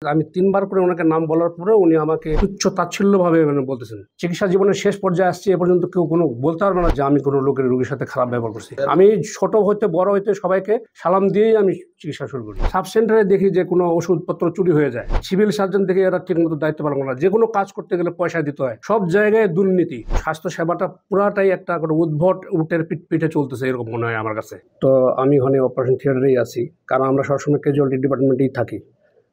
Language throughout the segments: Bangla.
আমি ৩ বার করে ওনাকে নাম বলার পরেও উনি আমাকে তুচ্ছ তাচ্ছিল্যভাবে বলতেছেন। চিকিৎসা জীবনের শেষ পর্যায়ে আসছি, এ পর্যন্ত কেউ কোনো বলতে পারবে না যে আমি কোনো রোগীর সাথে খারাপ ব্যবহার করছি। আমি ছোট হইতে বড় হইতে সবাইকে সালাম দিয়েই আমি চিকিৎসা শুরু করি। সাব সেন্টারে দেখি যে কোনো ওষুধপত্র চুরি হয়ে যায়, সিভিল সার্জন দেখে এরা ঠিকমতো দায়িত্ব পালন করে না, যে কোনো কাজ করতে গেলে পয়সা দিতে হয়, সব জায়গায় দুর্নীতি। স্বাস্থ্য সেবাটা পুরাটাই একটা উদ্ভট উটের পিঠে চলতেছে এরকম মনে হয় আমার কাছে। তো আমি ওখানে অপারেশন থিয়েটারেই আছি, কারণ আমরা সবসময় ক্যাজুয়ালিটি ডিপার্টমেন্টেই থাকি।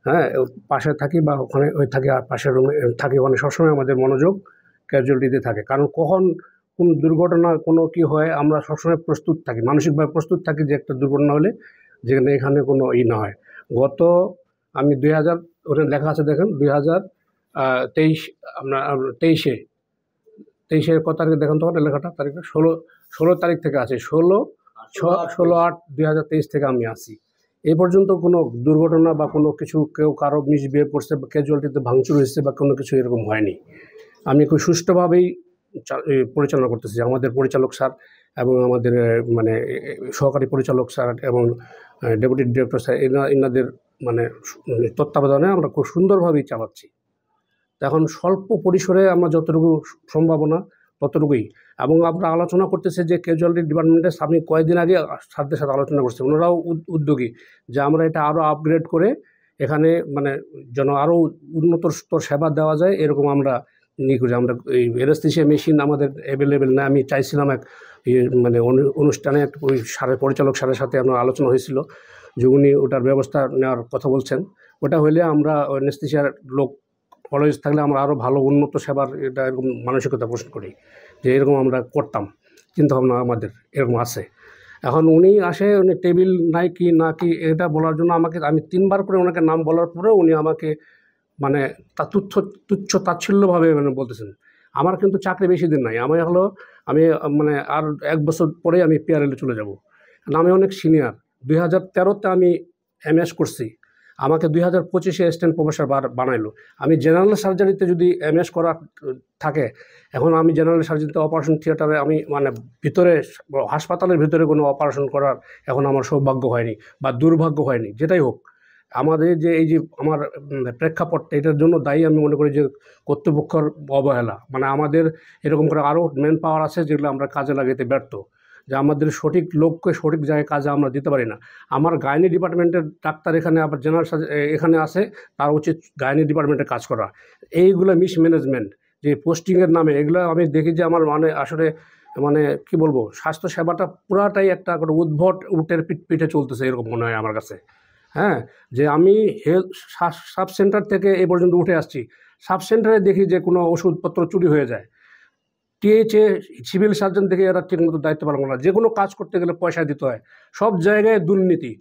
হ্যাঁ, পাশে থাকি বা ওখানে থাকি, আর পাশের রুমে থাকি। ওখানে সবসময় আমাদের মনোযোগ ক্যাজুয়ালিটিতে থাকে, কারণ কখন কোন দুর্ঘটনা কোনো কি হয় আমরা সবসময় প্রস্তুত থাকি, মানসিকভাবে প্রস্তুত থাকি যে একটা দুর্ঘটনা হলে যেখানে এখানে কোনো না হয়। গত আমি 2000 ওখানে লেখা আছে দেখেন 2023 আপনার 23-এর কত তারিখে দেখেন তো লেখাটা তারিখটা 16 তারিখ থেকে আছে, 16/8/2023 থেকে আমি আসি। এই পর্যন্ত কোনো দুর্ঘটনা বা কোনো কিছু কেউ কারো মিসবিহেভ করছে বা ক্যাজুয়ালিটিতে ভাঙচুর হয়েছে বা কোনো কিছু এরকম হয়নি। আমি খুব সুষ্ঠুভাবেই পরিচালনা করতেছি। আমাদের পরিচালক স্যার এবং আমাদের মানে সহকারী পরিচালক স্যার এবং ডেপুটি ডিরেক্টর স্যার এনাদের মানে তত্ত্বাবধানে আমরা খুব সুন্দরভাবেই চালাচ্ছি। এখন স্বল্প পরিসরে আমরা যতটুকু সম্ভাবনা ততটুকুই, এবং আমরা আলোচনা করতেছি যে ক্যাজুয়ালিটি ডিপার্টমেন্টের আমি কয়েকদিন আগে স্যারদের সাথে আলোচনা করছি, ওনারাও উদ্যোগী যে আমরা এটা আরও আপগ্রেড করে এখানে মানে যেন আরও উন্নত স্তর সেবা দেওয়া যায়, এরকম আমরা করি। আমরা এই অ্যানেস্থেসিয়া মেশিন আমাদের অ্যাভেলেবেল না। আমি চাইছিলাম এক মানে অনুষ্ঠানে ওই পরিচালক স্যারের সাথে আমার আলোচনা হয়েছিল যে উনি ওটার ব্যবস্থা নেওয়ার কথা বলছেন। ওটা হলে আমরা অ্যানেস্থেসিয়ার লোক কলেজ থাকলে আমরা আরও ভালো উন্নত সেবার এটা এরকম মানসিকতা পোষণ করি যে এরকম আমরা করতাম, চিন্তাভাবনা আমাদের এরকম আছে। এখন উনি আসে, উনি টেবিল নাই কি না কি এটা বলার জন্য আমি 3 বার করে ওনাকে নাম বলার পরেও উনি আমাকে মানে তুচ্ছ তাচ্ছিল্যভাবে বলতেছেন। আমার কিন্তু চাকরি বেশি দিন নাই, আমি মানে আর 1 বছর পরেই আমি পিআরএলে চলে যাব, কারণ আমি অনেক সিনিয়র। 2013-তে আমি এমএস করছি, আমাকে 2025-এ অ্যাসিস্ট্যান্ট প্রফেসর বানাইলো। আমি জেনারেল সার্জারিতে যদি এমএস করা থাকে, এখন আমি জেনারেল সার্জারিতে অপারেশন থিয়েটারে আমি মানে ভিতরে হাসপাতালের ভিতরে কোনো অপারেশন করার এখন আমার সৌভাগ্য হয়নি বা দুর্ভাগ্য হয়নি, যেটাই হোক। আমাদের যে এই যে আমার প্রেক্ষাপটটা, এটার জন্য দায়ী আমি মনে করি যে কর্তৃপক্ষের অবহেলা। মানে আমাদের এরকম করে আরও ম্যান পাওয়ার আছে যেগুলো আমরা কাজে লাগাতে ব্যর্থ, যে আমাদের সঠিক লোককে সঠিক জায়গায় কাজে আমরা দিতে পারি না। আমার গাইনি ডিপার্টমেন্টের ডাক্তার এখানে আবার জেনারেল এখানে আসে, তার উচিত গাইনি ডিপার্টমেন্টে কাজ করা। এইগুলো মিসম্যানেজমেন্ট যে পোস্টিংয়ের নামে এগুলো আমি দেখি যে আমার মানে আসলে মানে কি বলবো, স্বাস্থ্য সেবাটা পুরাটাই একটা উদ্ভট উটের পিঠে চলতেছে এরকম মনে হয় আমার কাছে। হ্যাঁ, যে আমি সাব সেন্টার থেকে এ পর্যন্ত উঠে আসছি, সাব সেন্টারে দেখি যে কোনো ওষুধপত্র চুরি হয়ে যায়, টিএইচএ সিভিল সার্জন দেখে এরা ঠিকমতো দায়িত্ব পালন করে না, যে কোনো কাজ করতে গেলে পয়সা দিতে হয়, সব জায়গায় দুর্নীতি।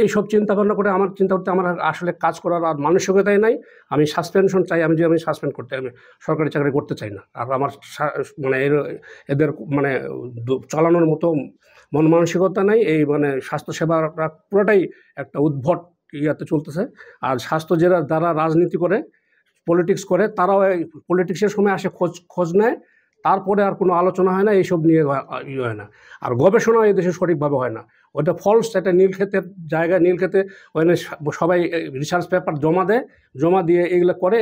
এইসব চিন্তাভাবনা করে আমার চিন্তা করতে আমার আসলে কাজ করার আর মানসিকতাই নাই। আমি সাসপেনশন চাই, আমি সাসপেন্ড করতে, আমি সরকারি চাকরি করতে চাই না। আর আমার মানে এদের মানে চালানোর মতো মন মানসিকতা নাই। এই মানে স্বাস্থ্যসেবাটা পুরোটাই একটা উদ্ভট ইয়াতে চলতেছে। আর স্বাস্থ্য যারা রাজনীতি করে, পলিটিক্স করে, তারাও এই পলিটিক্সের সময় আসে খোঁজ নেয়, তারপরে আর কোনো আলোচনা হয় না, এইসব নিয়ে হয় না। আর গবেষণা এই দেশে সঠিকভাবে হয় না, ওইটা ফলস, একটা নীলক্ষেতের জায়গায়, নীলক্ষেতে ওখানে সবাই রিসার্চ পেপার জমা দিয়ে এগুলো করে,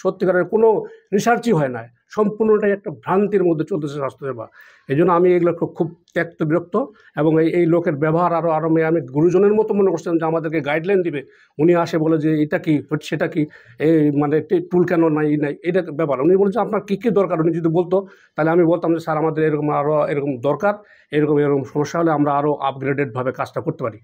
সত্যিকারের কোনো রিসার্চই হয় না, সম্পূর্ণটাই একটা ভ্রান্তির মধ্যে চলতেছে স্বাস্থ্যসেবা। এই জন্য আমি এগুলো খুব ত্যক্ত বিরক্ত, এবং এই লোকের ব্যবহার আরও আমি গুরুজনের মতো মনে করছিলাম যে আমাদেরকে গাইডলাইন দিবে। উনি আসে বলে যে এটা কি সেটা কি, এই মানে টুল কেন নাই এটা ব্যাপার। উনি বলছে আপনার কী কী দরকার, উনি যদি বলতো তাহলে আমি বলতাম যে স্যার আমাদের এরকম আরও এরকম দরকার, এরকম সমস্যা হলে আমরা আরও আপগ্রেডেডভাবে কাজটা করতে পারি।